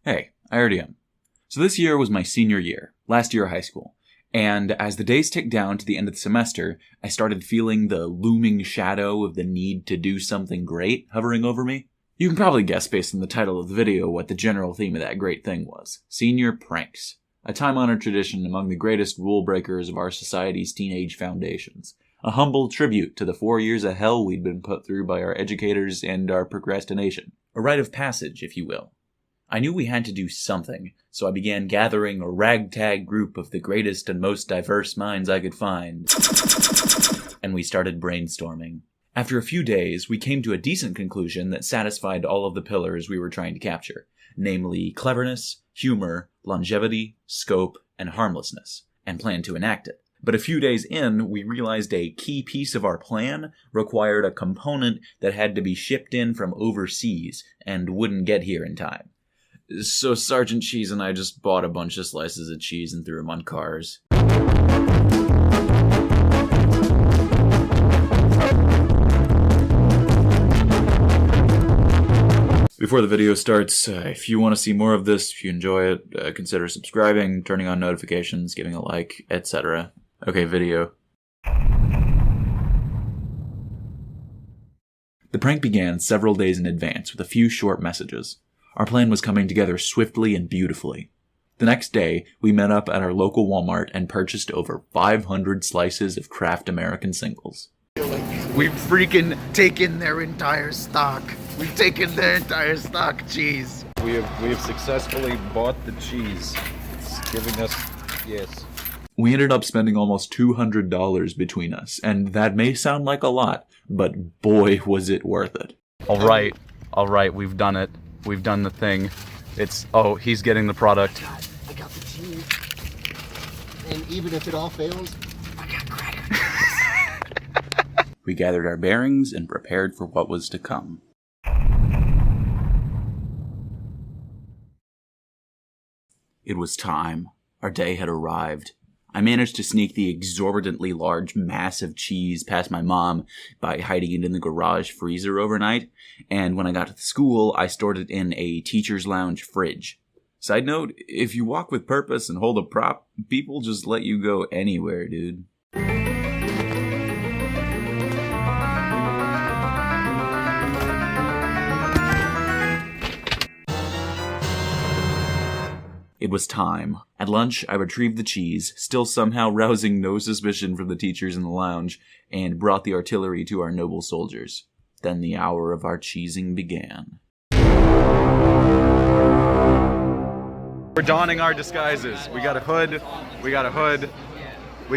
Hey, I already am. So this year was my senior year, last year of high school, and as the days ticked down to the end of the semester, I started feeling the looming shadow of the need to do something great hovering over me. You can probably guess based on the title of the video what the general theme of that great thing was. Senior pranks. A time-honored tradition among the greatest rule breakers of our society's teenage foundations. A humble tribute to the 4 years of hell we'd been put through by our educators and our procrastination. A rite of passage, if you will. I knew we had to do something, so I began gathering a ragtag group of the greatest and most diverse minds I could find. And we started brainstorming. After a few days, we came to a decent conclusion that satisfied all of the pillars we were trying to capture, namely cleverness, humor, longevity, scope, and harmlessness, and planned to enact it. But a few days in, we realized a key piece of our plan required a component that had to be shipped in from overseas and wouldn't get here in time. So Sergeant Cheese and I just bought a bunch of slices of cheese and threw them on cars. Before the video starts, if you want to see more of this, if you enjoy it, consider subscribing, turning on notifications, giving a like, etc. Okay, video. The prank began several days in advance with a few short messages. Our plan was coming together swiftly and beautifully. The next day, we met up at our local Walmart and purchased over 500 slices of Kraft American Singles. We've freaking taken their entire stock. We've taken their entire stock cheese. We have successfully bought the cheese. It's giving us, yes. We ended up spending almost $200 between us, and that may sound like a lot, but boy was it worth it. All right, we've done it. We've done the thing. Oh, he's getting the product. God, I got the cheese. And even if it all fails, I got crackers. We gathered our bearings and prepared for what was to come. It was time. Our day had arrived. I managed to sneak the exorbitantly large mass of cheese past my mom by hiding it in the garage freezer overnight, and when I got to the school, I stored it in a teacher's lounge fridge. Side note, if you walk with purpose and hold a prop, people just let you go anywhere, dude. It was time. At lunch, I retrieved the cheese, still somehow rousing no suspicion from the teachers in the lounge, and brought the artillery to our noble soldiers. Then the hour of our cheesing began. We're donning our disguises. We got a hood, we've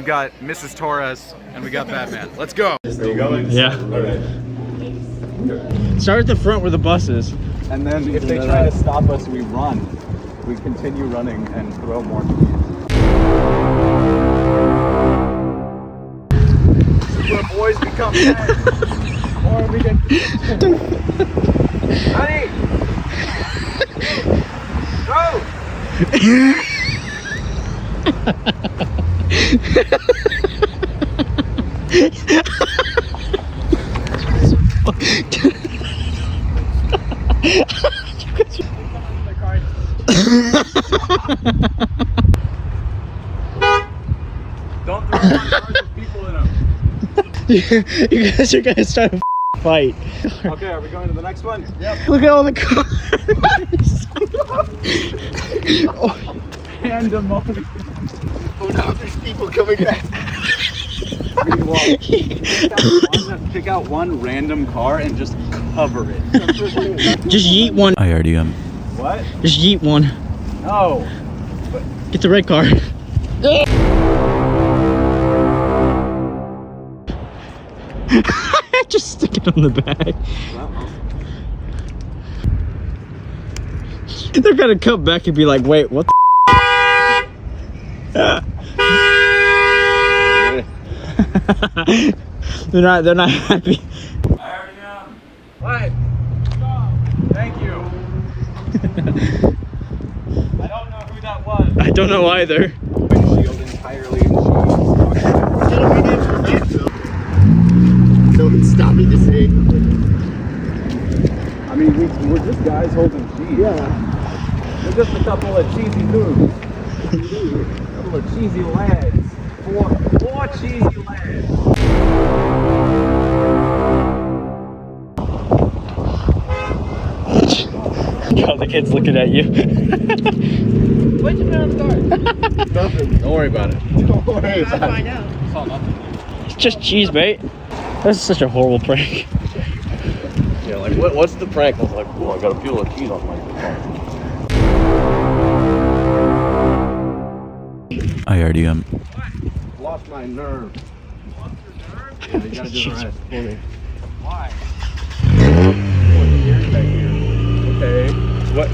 got Mrs. Torres, and we got Batman. Let's go! Are you going? Yeah. Okay. Start at the front where the bus is. And then if they try to stop us, we run. We continue running and throw more cheese. This is where boys become men. Or we get... Honey! Go! Don't throw on cars with people in them. You guys are gonna start a fight. Okay, are we going to the next one? Yep. Look at all the cars. Pandemonium. Oh no, there's people coming back. Pick out one random car and just cover it. Just yeet one. I already am. What? Just yeet one. No. Get the red car. Just stick it on the back. They're gonna come back and be like, wait, what the They're not happy. I already am. What? Thank you. I don't know who that was. I don't know either. Windshield entirely in cheese. No one's stopping to say anything. I mean, we're just guys holding cheese. Yeah. Look just a couple of cheesy dudes. A couple of cheesy lads. Four cheesy lads. Yo, the kid's looking at you. What'd you put on the guard? Nothing. Don't worry about it. Don't worry about it. Find out. It's just cheese, mate. That's such a horrible prank. Yeah, like what's the prank? I was like, oh, I got a few of cheese on my I already am. Lost my nerve. Yeah, you gotta do the rest for me. Why? Okay. What?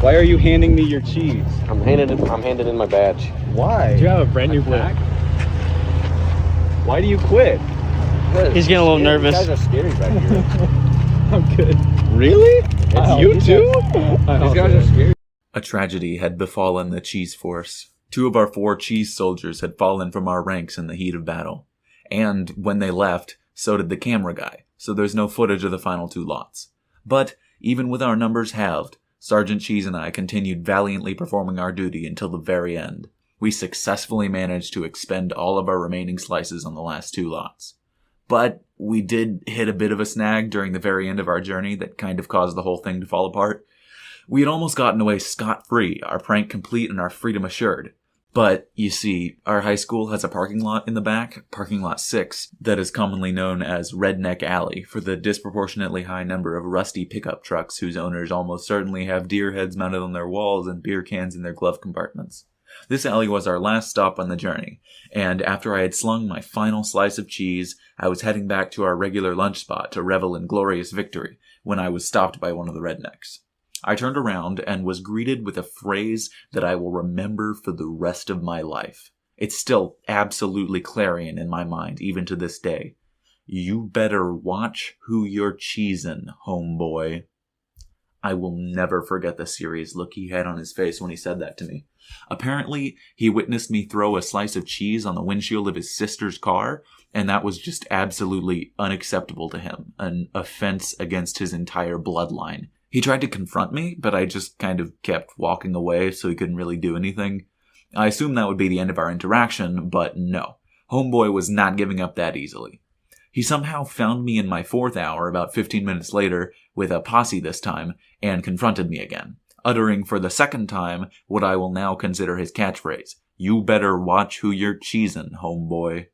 Why are you handing me your cheese? I'm handing in my badge. Why? You have a brand new black. Why do you quit? He's getting a little nervous. You guys are scary back here. I'm good. Really? It's you too? These guys are scary. A tragedy had befallen the cheese force. 2 of our 4 cheese soldiers had fallen from our ranks in the heat of battle. And when they left, so did the camera guy, so there's no footage of the final 2 lots. But even with our numbers halved, Sergeant Cheese and I continued valiantly performing our duty until the very end. We successfully managed to expend all of our remaining slices on the last 2 lots. But we did hit a bit of a snag during the very end of our journey that kind of caused the whole thing to fall apart. We had almost gotten away scot-free, our prank complete and our freedom assured. But, you see, our high school has a parking lot in the back, parking lot 6, that is commonly known as Redneck Alley for the disproportionately high number of rusty pickup trucks whose owners almost certainly have deer heads mounted on their walls and beer cans in their glove compartments. This alley was our last stop on the journey, and after I had slung my final slice of cheese, I was heading back to our regular lunch spot to revel in glorious victory when I was stopped by one of the rednecks. I turned around and was greeted with a phrase that I will remember for the rest of my life. It's still absolutely clarion in my mind, even to this day. You better watch who you're cheesin', homeboy. I will never forget the serious look he had on his face when he said that to me. Apparently, he witnessed me throw a slice of cheese on the windshield of his sister's car, and that was just absolutely unacceptable to him, an offense against his entire bloodline. He tried to confront me, but I just kind of kept walking away so he couldn't really do anything. I assumed that would be the end of our interaction, but no. Homeboy was not giving up that easily. He somehow found me in my 4th hour about 15 minutes later, with a posse this time, and confronted me again, uttering for the 2nd time what I will now consider his catchphrase. You better watch who you're cheesin', homeboy.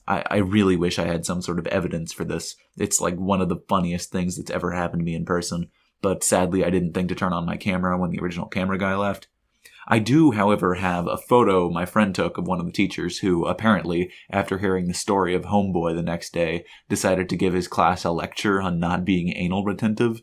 I really wish I had some sort of evidence for this. It's like one of the funniest things that's ever happened to me in person. But sadly I didn't think to turn on my camera when the original camera guy left. I do, however, have a photo my friend took of one of the teachers who, apparently, after hearing the story of Homeboy the next day, decided to give his class a lecture on not being anal retentive.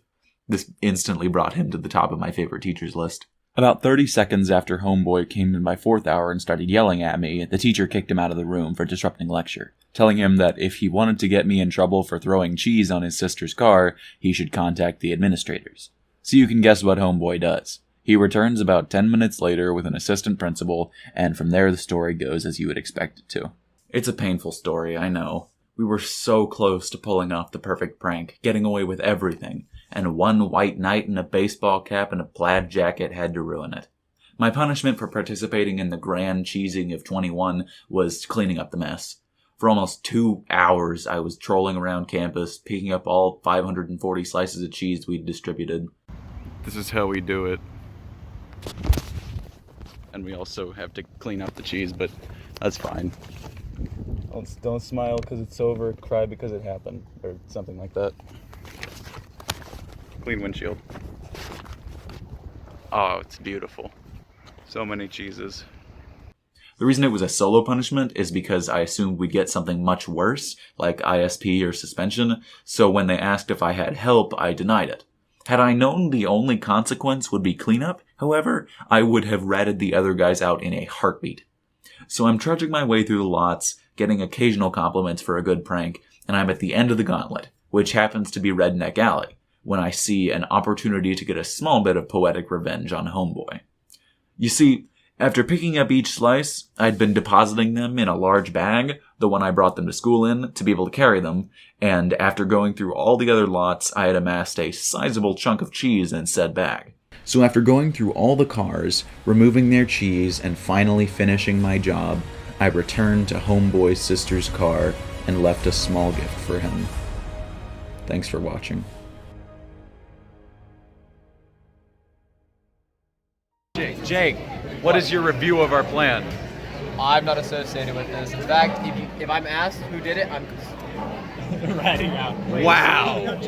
This instantly brought him to the top of my favorite teachers list. About 30 seconds after Homeboy came in my 4th hour and started yelling at me, the teacher kicked him out of the room for disrupting lecture, telling him that if he wanted to get me in trouble for throwing cheese on his sister's car, he should contact the administrators. So you can guess what Homeboy does. He returns about 10 minutes later with an assistant principal, and from there the story goes as you would expect it to. It's a painful story, I know. We were so close to pulling off the perfect prank, getting away with everything, and one white knight in a baseball cap and a plaid jacket had to ruin it. My punishment for participating in the grand cheesing of 21 was cleaning up the mess. For almost 2 hours, I was trolling around campus, picking up all 540 slices of cheese we'd distributed. This is how we do it. And we also have to clean up the cheese, but that's fine. Don't smile because it's over, cry because it happened, or something like that. Clean windshield. Oh, it's beautiful. So many cheeses. The reason it was a solo punishment is because I assumed we'd get something much worse, like ISP or suspension, so when they asked if I had help, I denied it. Had I known the only consequence would be cleanup, however, I would have ratted the other guys out in a heartbeat. So I'm trudging my way through the lots, getting occasional compliments for a good prank, and I'm at the end of the gauntlet, which happens to be Redneck Alley, when I see an opportunity to get a small bit of poetic revenge on Homeboy. You see, after picking up each slice, I'd been depositing them in a large bag, the one I brought them to school in, to be able to carry them, and after going through all the other lots, I had amassed a sizable chunk of cheese in said bag. So after going through all the cars, removing their cheese, and finally finishing my job, I returned to Homeboy's sister's car and left a small gift for him. Thanks for watching. Jake, what is your review of our plan? I'm not associated with this. In fact, if I'm asked who did it, I'm Ratting out. Wow.